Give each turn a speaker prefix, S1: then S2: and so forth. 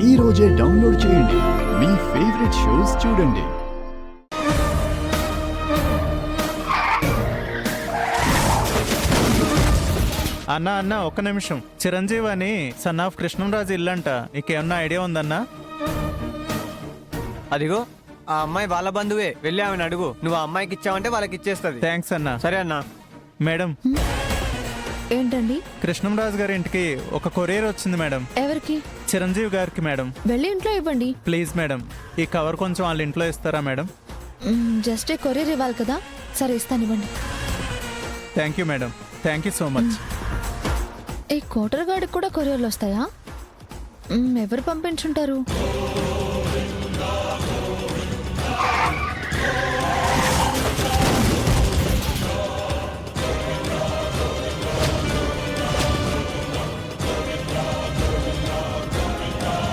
S1: ఈ రోజే డౌన్లోడ్ చేయండి. మీ ఫేవరెట్ షోస్ చూడండి.
S2: అన్న ఒక్క నిమిషం. చిరంజీవి అని సన్ ఆఫ్ కృష్ణంరాజు ఇల్లంట, నీకేమన్నా ఐడియా ఉందన్నా?
S3: అదిగో ఆ అమ్మాయి వాళ్ళ బంధువే, వెళ్ళి ఆమెను అడుగు. నువ్వు ఆ అమ్మాయికి ఇచ్చావంటే వాళ్ళకి ఇచ్చేస్తుంది.
S2: థ్యాంక్స్ అన్నా.
S3: సరే అన్నా.
S2: మేడం,
S4: ఏంటండి?
S2: కృష్ణంరాజు గారి ఇంటికి ఒక కొరియర్ వచ్చింది మేడం.
S4: ఎవరికి?
S2: చిరంజీవి గారికి మేడం.
S4: వెళ్ళి ఇంట్లో ఇవ్వండి.
S2: ప్లీజ్ మేడం, ఈ కవర్ కొంచెం వాళ్ళ ఇంట్లో ఇస్తారా మేడం?
S4: జస్ట్ కొరియర్ ఇవ్వాలి కదా. సరే ఇస్తాను, ఇవ్వండి.
S2: Thank you madam, thank you so much.
S4: ఈ కోటర్ గార్డ్కి కూడా కొరియర్లు వస్తాయా? ఎవరు పంపించుంటారు?